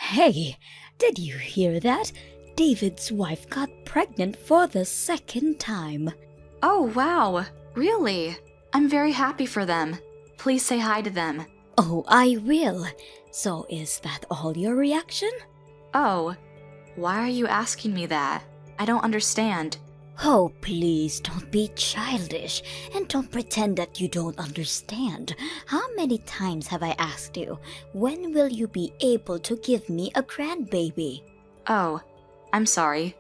Hey, did you hear that? David's wife got pregnant for the second time. Oh, wow. Really? I'm very happy for them. Please say hi to them. Oh, I will. So is that all your reaction? Oh, why are you asking me that? I don't understand. Oh, please don't be childish and don't pretend that you don't understand. How many times have I asked you, when will you be able to give me a grandbaby? Oh, I'm sorry.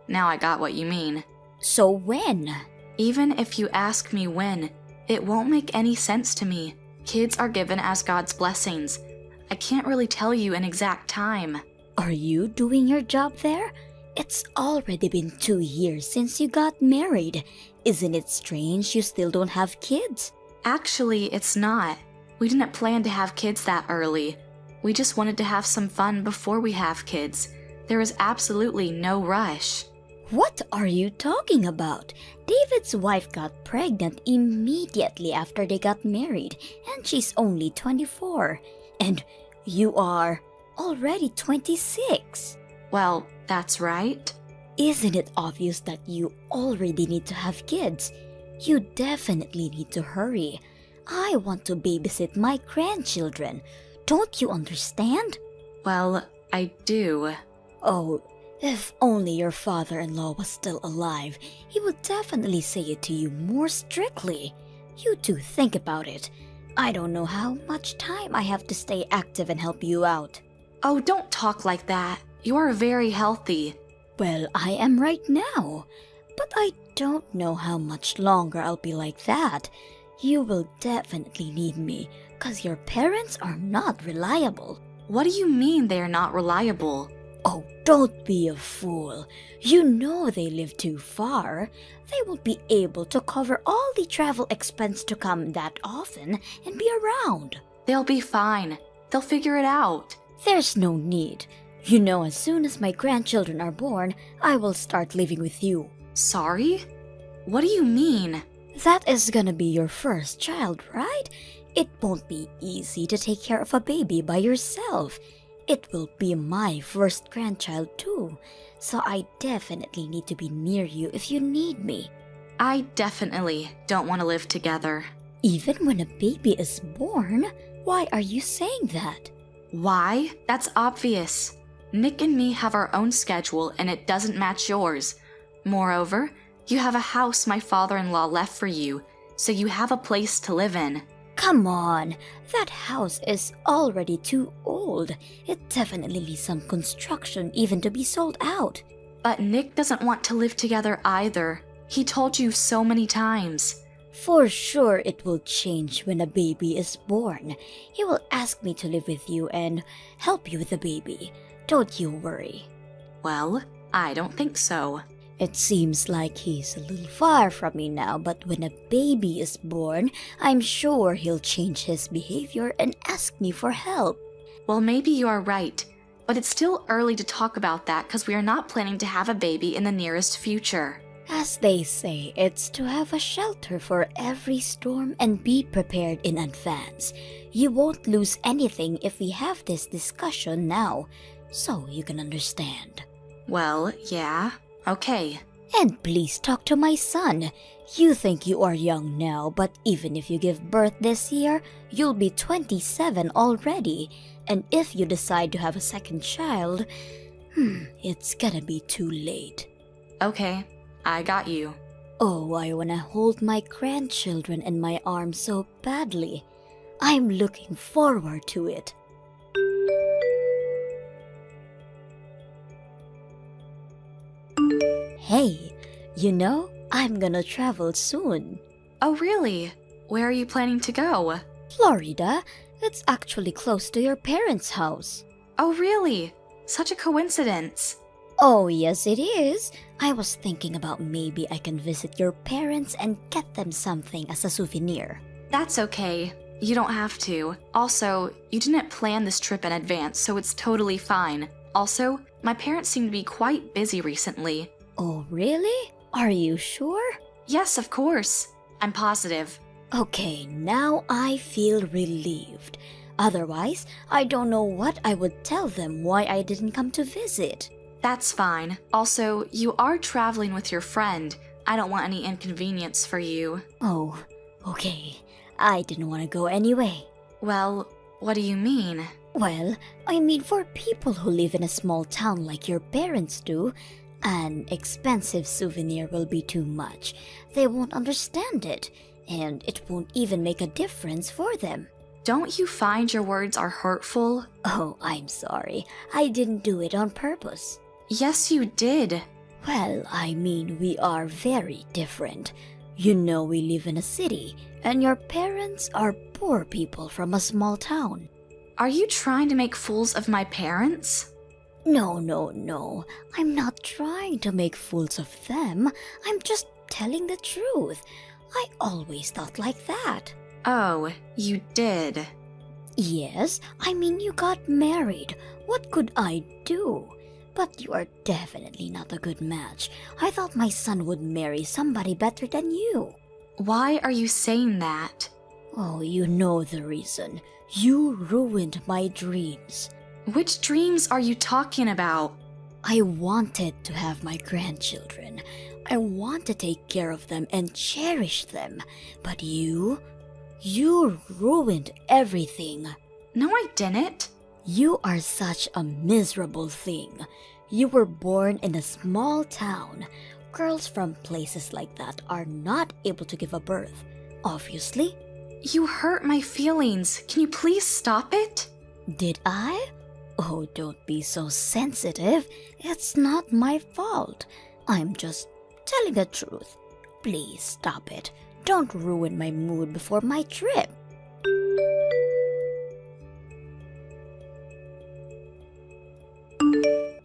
Now I got what you mean. So when? Even if you ask me when, it won't make any sense to me. Kids are given as God's blessings. I can't really tell you an exact time. Are you doing your job there? It's already been 2 years since you got married. Isn't it strange you still don't have kids? Actually, it's not. We didn't plan to have kids that early. We just wanted to have some fun before we have kids. There is absolutely no rush. What are you talking about? David's wife got pregnant immediately after they got married, and she's only 24. And you are already 26. Well, that's right. Isn't it obvious that you already need to have kids? You definitely need to hurry. I want to babysit my grandchildren. Don't you understand? Well, I do. Oh, if only your father-in-law was still alive, he would definitely say it to you more strictly. You do think about it. I don't know how much time I have to stay active and help you out. Oh, don't talk like that. You are very healthy. Well, I am right now. But I don't know how much longer I'll be like that. You will definitely need me, 'cause your parents are not reliable. What do you mean they are not reliable? Oh, don't be a fool. You know they live too far. They won't be able to cover all the travel expense to come that often and be around. They'll be fine. They'll figure it out. There's no need. You know, as soon as my grandchildren are born, I will start living with you. Sorry? What do you mean? That is gonna be your first child, right? It won't be easy to take care of a baby by yourself. It will be my first grandchild too, so I definitely need to be near you if you need me. I definitely don't want to live together. Even when a baby is born? Why are you saying that? Why? That's obvious. Nick and me have our own schedule and it doesn't match yours. Moreover, you have a house my father-in-law left for you, so you have a place to live in. Come on, that house is already too old. It definitely needs some construction even to be sold out. But Nick doesn't want to live together either. He told you so many times. For sure it will change when a baby is born. He will ask me to live with you and help you with the baby. Don't you worry. Well, I don't think so. It seems like he's a little far from me now, but when a baby is born, I'm sure he'll change his behavior and ask me for help. Well, maybe you are right, but it's still early to talk about that because we are not planning to have a baby in the nearest future. As they say, it's to have a shelter for every storm and be prepared in advance. You won't lose anything if we have this discussion now, so you can understand. Well, yeah. Okay. And please talk to my son. You think you are young now, but even if you give birth this year, you'll be 27 already. And if you decide to have a second child, it's gonna be too late. Okay, I got you. Oh, I wanna hold my grandchildren in my arms so badly. I'm looking forward to it. Hey, you know, I'm gonna travel soon. Oh, really? Where are you planning to go? Florida, it's actually close to your parents' house. Oh, really? Such a coincidence. Oh, yes, it is. I was thinking about maybe I can visit your parents and get them something as a souvenir. That's okay. You don't have to. Also, you didn't plan this trip in advance, so it's totally fine. Also, my parents seem to be quite busy recently. Oh, really? Are you sure? Yes, of course. I'm positive. Okay, now I feel relieved. Otherwise, I don't know what I would tell them why I didn't come to visit. That's fine. Also, you are traveling with your friend. I don't want any inconvenience for you. Oh, okay. I didn't want to go anyway. Well, what do you mean? Well, I mean for people who live in a small town like your parents do, an expensive souvenir will be too much. They won't understand it, and it won't even make a difference for them. Don't you find your words are hurtful? Oh, I'm sorry. I didn't do it on purpose. Yes, you did. Well, I mean, we are very different. You know, we live in a city, and your parents are poor people from a small town. Are you trying to make fools of my parents? No. I'm not trying to make fools of them. I'm just telling the truth. I always thought like that. Oh, you did. Yes, I mean, you got married. What could I do? But you are definitely not a good match. I thought my son would marry somebody better than you. Why are you saying that? Oh, you know the reason. You ruined my dreams. Which dreams are you talking about? I wanted to have my grandchildren. I want to take care of them and cherish them. But you ruined everything. No, I didn't. You are such a miserable thing. You were born in a small town. Girls from places like that are not able to give a birth, obviously. You hurt my feelings. Can you please stop it? Did I? Oh, don't be so sensitive. It's not my fault. I'm just telling the truth. Please stop it. Don't ruin my mood before my trip.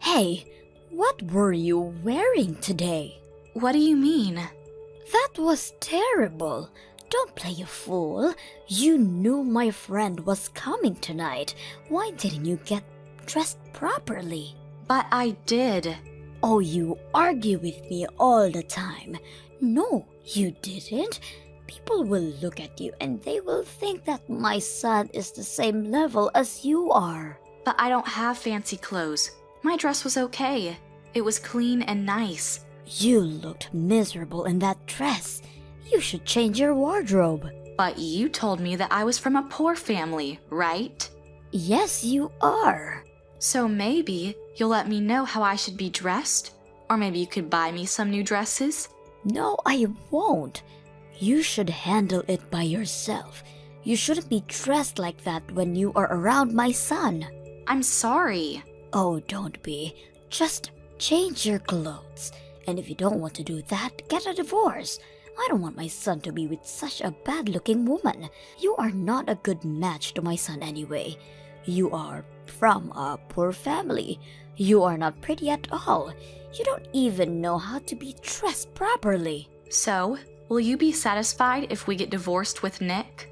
Hey, what were you wearing today? What do you mean? That was terrible. Don't play a fool. You knew my friend was coming tonight. Why didn't you get dressed properly? But I did. Oh, you argue with me all the time. No, you didn't. People will look at you and they will think that my son is the same level as you are. But I don't have fancy clothes. My dress was okay. It was clean and nice. You looked miserable in that dress. You should change your wardrobe. But you told me that I was from a poor family, right? Yes, you are. So maybe you'll let me know how I should be dressed? Or maybe you could buy me some new dresses? No, I won't. You should handle it by yourself. You shouldn't be dressed like that when you are around my son. I'm sorry. Oh, don't be. Just change your clothes. And if you don't want to do that, get a divorce. I don't want my son to be with such a bad-looking woman. You are not a good match to my son anyway. You are from a poor family. You are not pretty at all. You don't even know how to be dressed properly. So, will you be satisfied if we get divorced with Nick?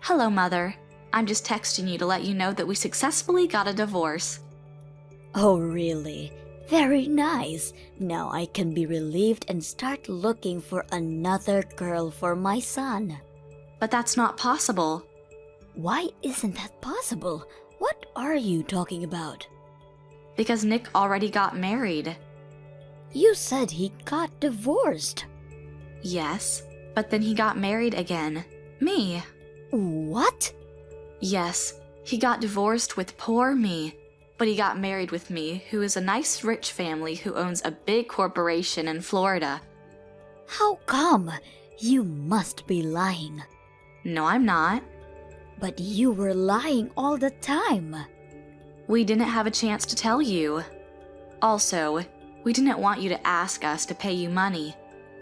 Hello, Mother. I'm just texting you to let you know that we successfully got a divorce. Oh, really? Very nice. Now I can be relieved and start looking for another girl for my son. But that's not possible. Why isn't that possible? What are you talking about? Because Nick already got married. You said he got divorced. Yes, but then he got married again. Me. What? Yes, he got divorced with poor me. But he got married with me, who is a nice rich family who owns a big corporation in Florida. How come? You must be lying. No, I'm not. But you were lying all the time. We didn't have a chance to tell you. Also, we didn't want you to ask us to pay you money.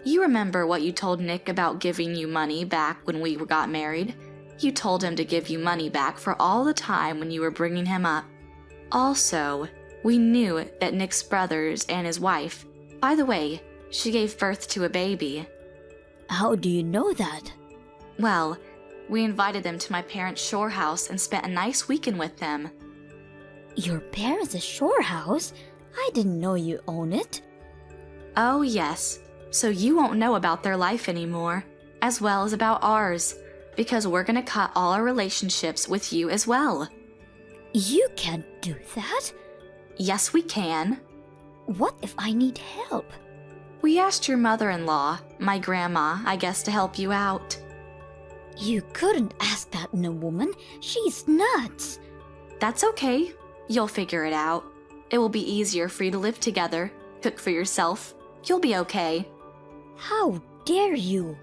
You remember what you told Nick about giving you money back when we got married? You told him to give you money back for all the time when you were bringing him up. Also, we knew that Nick's brothers and his wife, by the way, she gave birth to a baby. How do you know that? Well, we invited them to my parents' shore house and spent a nice weekend with them. Your parents' shore house? I didn't know you own it. Oh yes, So you won't know about their life anymore, as well as about ours, because we're gonna cut all our relationships with you as well. You can't do that. Yes, we can. What if I need help? We asked your mother-in-law, my grandma, I guess, to help you out. You couldn't ask that in a woman. She's nuts. That's okay. You'll figure it out. It will be easier for you to live together, cook for yourself. You'll be okay. How dare you?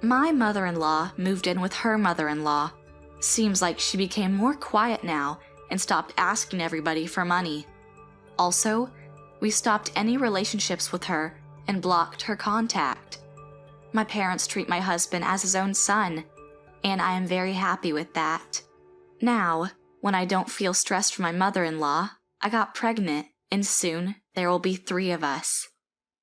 My mother-in-law moved in with her mother-in-law. Seems like she became more quiet now and stopped asking everybody for money. Also, we stopped any relationships with her and blocked her contact. My parents treat my husband as his own son, and I am very happy with that. Now, when I don't feel stressed from my mother-in-law, I got pregnant, and soon there will be 3 of us.